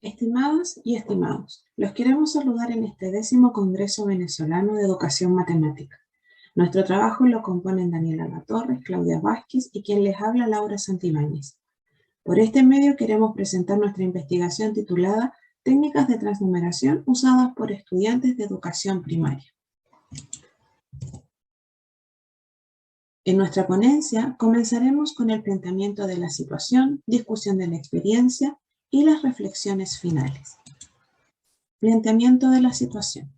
Estimadas y estimados, los queremos saludar en este 10º Congreso Venezolano de Educación Matemática. Nuestro trabajo lo componen Daniela Latorre, Claudia Vázquez y quien les habla, Laura Santibáñez. Por este medio queremos presentar nuestra investigación titulada Técnicas de transnumeración usadas por estudiantes de educación primaria. En nuestra ponencia comenzaremos con el planteamiento de la situación, discusión de la experiencia y las reflexiones finales. Planteamiento de la situación.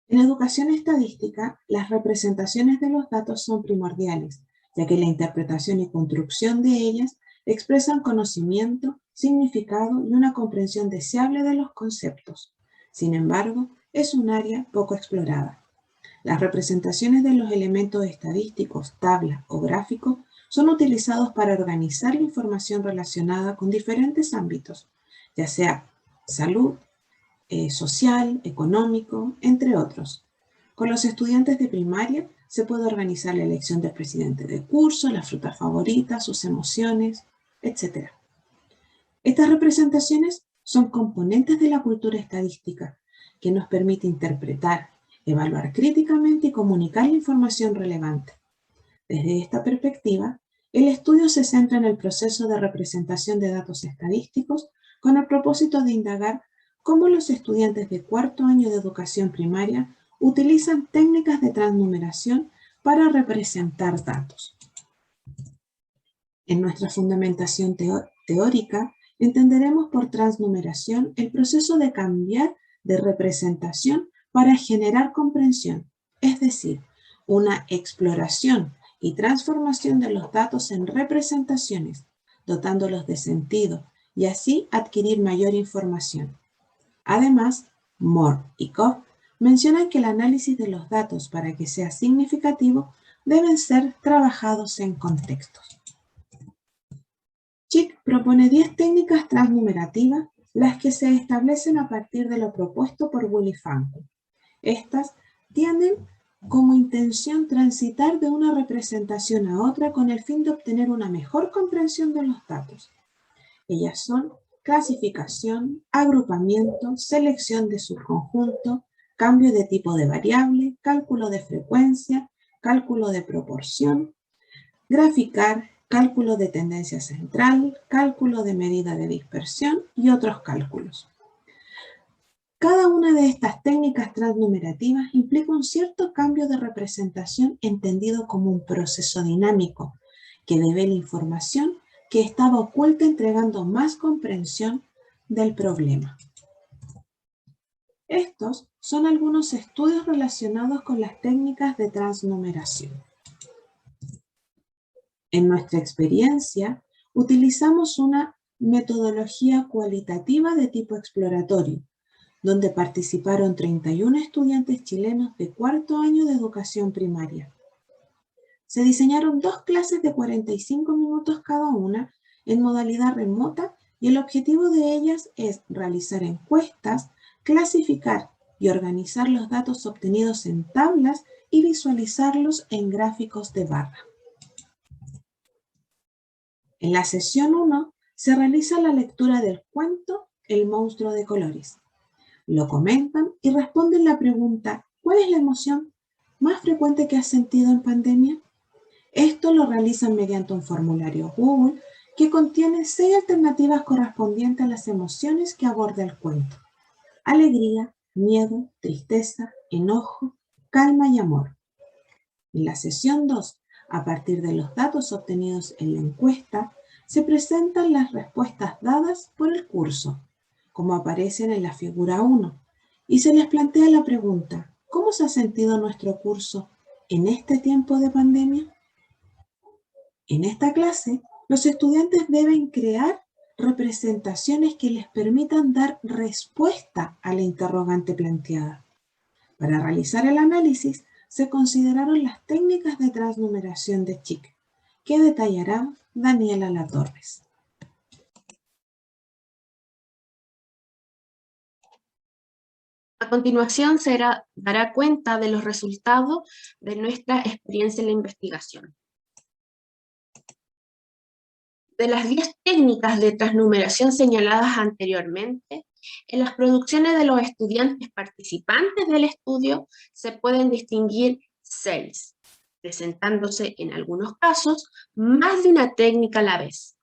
En educación estadística, las representaciones de los datos son primordiales, ya que la interpretación y construcción de ellas expresan conocimiento, significado y una comprensión deseable de los conceptos. Sin embargo, es un área poco explorada. Las representaciones de los elementos estadísticos, tablas o gráficos son utilizados para organizar la información relacionada con diferentes ámbitos, ya sea salud, social, económico, entre otros. Con los estudiantes de primaria se puede organizar la elección del presidente de curso, la fruta favorita, sus emociones, etc. Estas representaciones son componentes de la cultura estadística que nos permite interpretar, evaluar críticamente y comunicar la información relevante. Desde esta perspectiva, el estudio se centra en el proceso de representación de datos estadísticos con el propósito de indagar cómo los estudiantes de cuarto año de educación primaria utilizan técnicas de transnumeración para representar datos. En nuestra fundamentación teórica, entenderemos por transnumeración el proceso de cambiar de representación para generar comprensión, es decir, una exploración y transformación de los datos en representaciones, dotándolos de sentido y así adquirir mayor información. Además, Moore y Koch mencionan que el análisis de los datos para que sea significativo deben ser trabajados en contextos. Chick propone 10 técnicas transnumerativas, las que se establecen a partir de lo propuesto por Willy Fancke. Estas tienen como intención transitar de una representación a otra con el fin de obtener una mejor comprensión de los datos. Ellas son clasificación, agrupamiento, selección de subconjunto, cambio de tipo de variable, cálculo de frecuencia, cálculo de proporción, graficar, cálculo de tendencia central, cálculo de medida de dispersión y otros cálculos. Cada una de estas técnicas transnumerativas implica un cierto cambio de representación entendido como un proceso dinámico que devela información que estaba oculta, entregando más comprensión del problema. Estos son algunos estudios relacionados con las técnicas de transnumeración. En nuestra experiencia, utilizamos una metodología cualitativa de tipo exploratorio, donde participaron 31 estudiantes chilenos de cuarto año de educación primaria. Se diseñaron 2 clases de 45 minutos cada una en modalidad remota y el objetivo de ellas es realizar encuestas, clasificar y organizar los datos obtenidos en tablas y visualizarlos en gráficos de barra. En la sesión 1 se realiza la lectura del cuento El monstruo de colores. Lo comentan y responden la pregunta ¿cuál es la emoción más frecuente que has sentido en pandemia? Esto lo realizan mediante un formulario Google que contiene 6 alternativas correspondientes a las emociones que aborda el cuento: alegría, miedo, tristeza, enojo, calma y amor. En la sesión 2, a partir de los datos obtenidos en la encuesta, se presentan las respuestas dadas por el curso, como aparecen en la figura 1, y se les plantea la pregunta: ¿cómo se ha sentido nuestro curso en este tiempo de pandemia? En esta clase, los estudiantes deben crear representaciones que les permitan dar respuesta a la interrogante planteada. Para realizar el análisis, se consideraron las técnicas de transnumeración de Chick, que detallará Daniela Latorre. A continuación se dará cuenta de los resultados de nuestra experiencia en la investigación. De las 10 técnicas de transnumeración señaladas anteriormente, en las producciones de los estudiantes participantes del estudio se pueden distinguir 6, presentándose en algunos casos más de una técnica a la vez,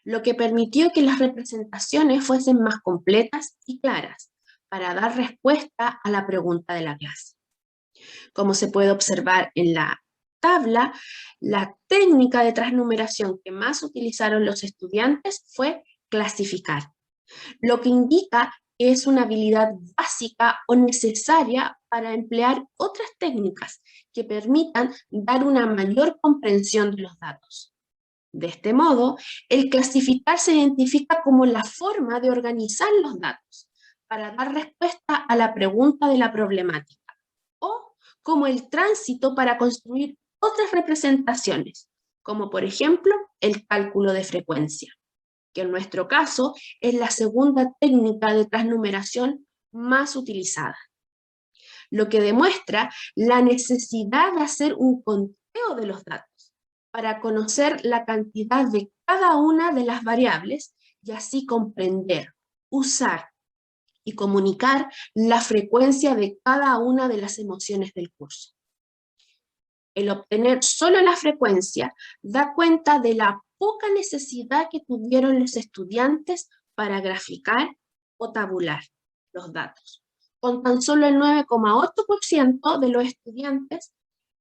lo que permitió que las representaciones fuesen más completas y claras para dar respuesta a la pregunta de la clase. Como se puede observar en la tabla, la técnica de transnumeración que más utilizaron los estudiantes fue clasificar, lo que indica que es una habilidad básica o necesaria para emplear otras técnicas que permitan dar una mayor comprensión de los datos. De este modo, el clasificar se identifica como la forma de organizar los datos para dar respuesta a la pregunta de la problemática, o como el tránsito para construir otras representaciones, como por ejemplo el cálculo de frecuencia, que en nuestro caso es la segunda técnica de transnumeración más utilizada, lo que demuestra la necesidad de hacer un conteo de los datos para conocer la cantidad de cada una de las variables y así comprender, usar y comunicar la frecuencia de cada una de las emociones del curso. El obtener solo la frecuencia da cuenta de la poca necesidad que tuvieron los estudiantes para graficar o tabular los datos. Con tan solo el 9,8% de los estudiantes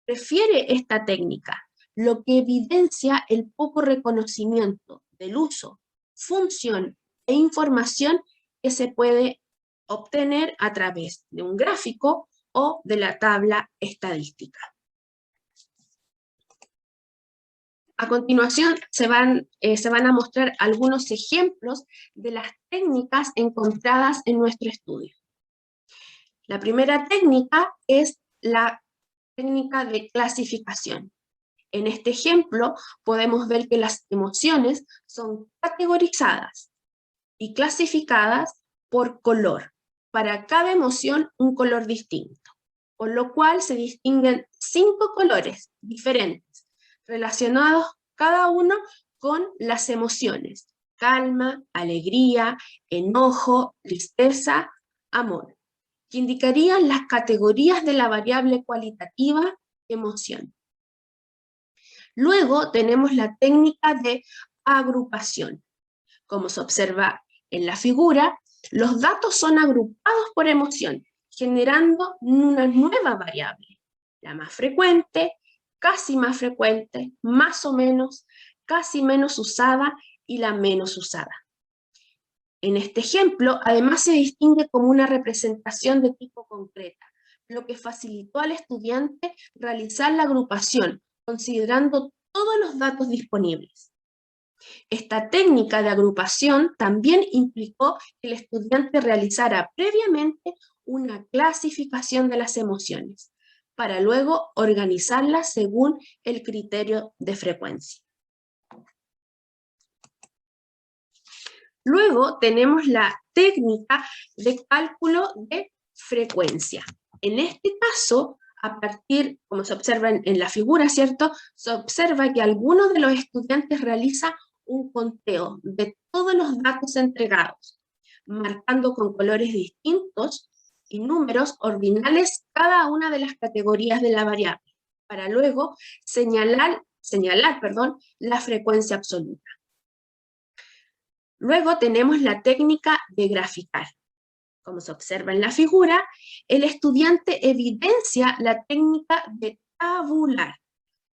prefiere esta técnica, lo que evidencia el poco reconocimiento del uso, función e información que se puede obtener a través de un gráfico o de la tabla estadística. A continuación se van a mostrar algunos ejemplos de las técnicas encontradas en nuestro estudio. La primera técnica es la técnica de clasificación. En este ejemplo podemos ver que las emociones son categorizadas y clasificadas por color. Para cada emoción un color distinto, por lo cual se distinguen 5 colores diferentes, relacionados cada uno con las emociones: calma, alegría, enojo, tristeza, amor, que indicarían las categorías de la variable cualitativa emoción. Luego tenemos la técnica de agrupación. Como se observa en la figura, los datos son agrupados por emoción, generando una nueva variable, la más frecuente, casi más frecuente, más o menos, casi menos usada y la menos usada. En este ejemplo, además se distingue como una representación de tipo concreta, lo que facilitó al estudiante realizar la agrupación, considerando todos los datos disponibles. Esta técnica de agrupación también implicó que el estudiante realizara previamente una clasificación de las emociones, para luego organizarlas según el criterio de frecuencia. Luego tenemos la técnica de cálculo de frecuencia. En este caso, a partir, como se observa en la figura, ¿cierto? Se observa que algunos de los estudiantes realizan un conteo de todos los datos entregados, marcando con colores distintos y números ordinales cada una de las categorías de la variable, para luego señalar la frecuencia absoluta. Luego tenemos la técnica de graficar. Como se observa en la figura, el estudiante evidencia la técnica de tabular,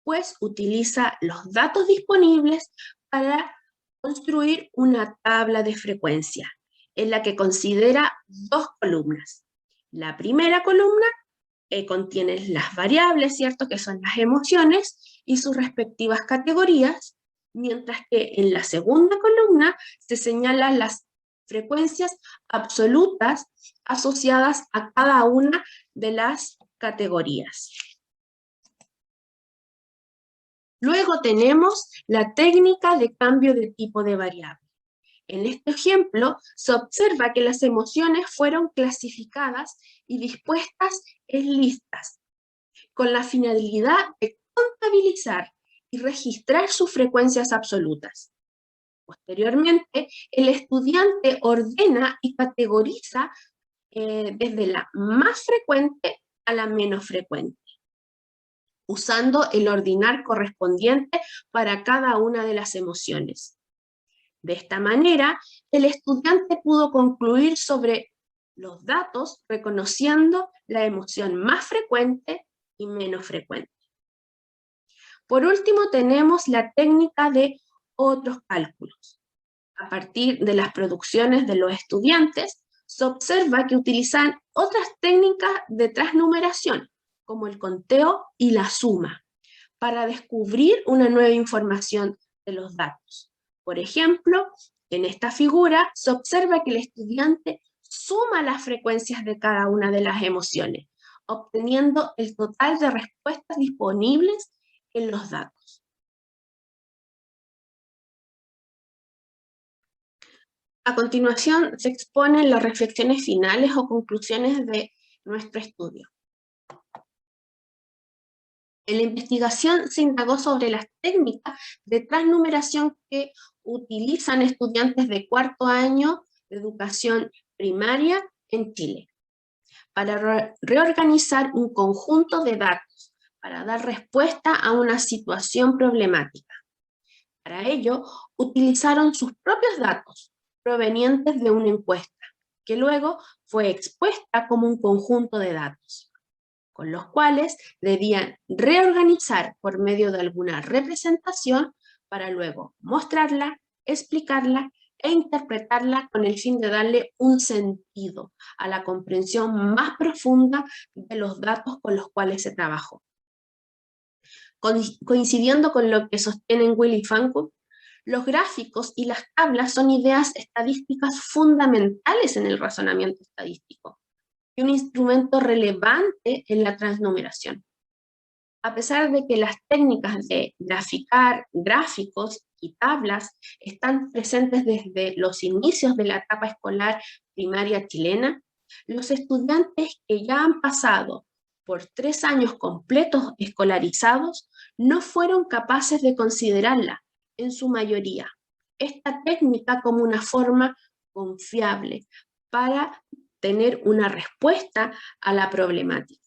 pues utiliza los datos disponibles para construir una tabla de frecuencia, en la que considera 2 columnas. La primera columna contiene las variables, ¿cierto?, que son las emociones y sus respectivas categorías, mientras que en la segunda columna se señalan las frecuencias absolutas asociadas a cada una de las categorías. Luego tenemos la técnica de cambio de tipo de variable. En este ejemplo se observa que las emociones fueron clasificadas y dispuestas en listas, con la finalidad de contabilizar y registrar sus frecuencias absolutas. Posteriormente, el estudiante ordena y categoriza desde la más frecuente a la menos frecuente, usando el ordinar correspondiente para cada una de las emociones. De esta manera, el estudiante pudo concluir sobre los datos reconociendo la emoción más frecuente y menos frecuente. Por último, tenemos la técnica de otros cálculos. A partir de las producciones de los estudiantes, se observa que utilizan otras técnicas de transnumeración, como el conteo y la suma, para descubrir una nueva información de los datos. Por ejemplo, en esta figura se observa que el estudiante suma las frecuencias de cada una de las emociones, obteniendo el total de respuestas disponibles en los datos. A continuación se exponen las reflexiones finales o conclusiones de nuestro estudio. En la investigación se indagó sobre las técnicas de transnumeración que utilizan estudiantes de cuarto año de educación primaria en Chile, para reorganizar un conjunto de datos, para dar respuesta a una situación problemática. Para ello, utilizaron sus propios datos, provenientes de una encuesta, que luego fue expuesta como un conjunto de datos, con los cuales debían reorganizar por medio de alguna representación para luego mostrarla, explicarla e interpretarla con el fin de darle un sentido a la comprensión más profunda de los datos con los cuales se trabajó. Coincidiendo con lo que sostienen Will y Fancutt, los gráficos y las tablas son ideas estadísticas fundamentales en el razonamiento estadístico y un instrumento relevante en la transnumeración. A pesar de que las técnicas de graficar gráficos y tablas están presentes desde los inicios de la etapa escolar primaria chilena, los estudiantes que ya han pasado por 3 años completos escolarizados no fueron capaces de considerarla, en su mayoría, esta técnica como una forma confiable para tener una respuesta a la problemática,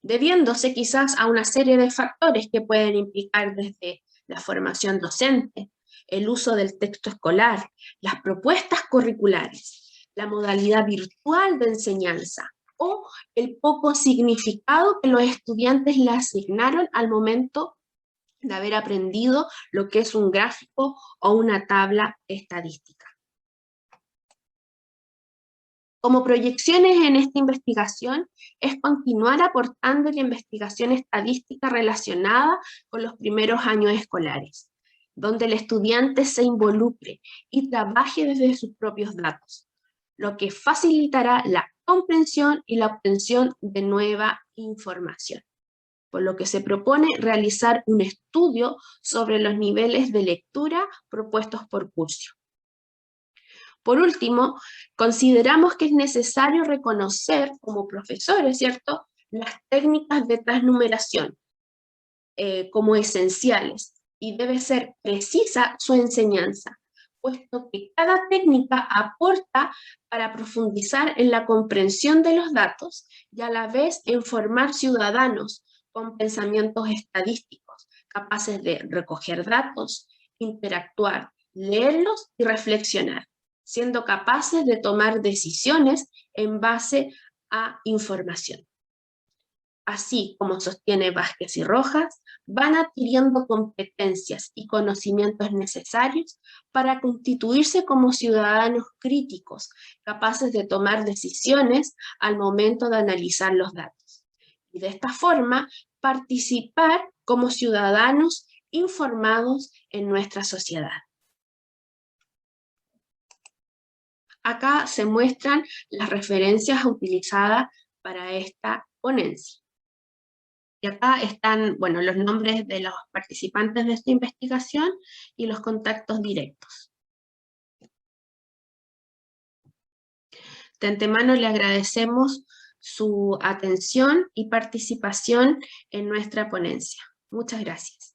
debiéndose quizás a una serie de factores que pueden implicar desde la formación docente, el uso del texto escolar, las propuestas curriculares, la modalidad virtual de enseñanza o el poco significado que los estudiantes le asignaron al momento de haber aprendido lo que es un gráfico o una tabla estadística. Como proyecciones en esta investigación es continuar aportando la investigación estadística relacionada con los primeros años escolares, donde el estudiante se involucre y trabaje desde sus propios datos, lo que facilitará la comprensión y la obtención de nueva información. Por lo que se propone realizar un estudio sobre los niveles de lectura propuestos por Curcio. Por último, consideramos que es necesario reconocer como profesores, ¿cierto?, las técnicas de transnumeración como esenciales y debe ser precisa su enseñanza, puesto que cada técnica aporta para profundizar en la comprensión de los datos y a la vez en formar ciudadanos con pensamientos estadísticos, capaces de recoger datos, interactuar, leerlos y reflexionar, siendo capaces de tomar decisiones en base a información. Así como sostiene Vázquez y Rojas, van adquiriendo competencias y conocimientos necesarios para constituirse como ciudadanos críticos, capaces de tomar decisiones al momento de analizar los datos. Y de esta forma, participar como ciudadanos informados en nuestra sociedad. Acá se muestran las referencias utilizadas para esta ponencia. Y acá están, bueno, los nombres de los participantes de esta investigación y los contactos directos. De antemano le agradecemos su atención y participación en nuestra ponencia. Muchas gracias.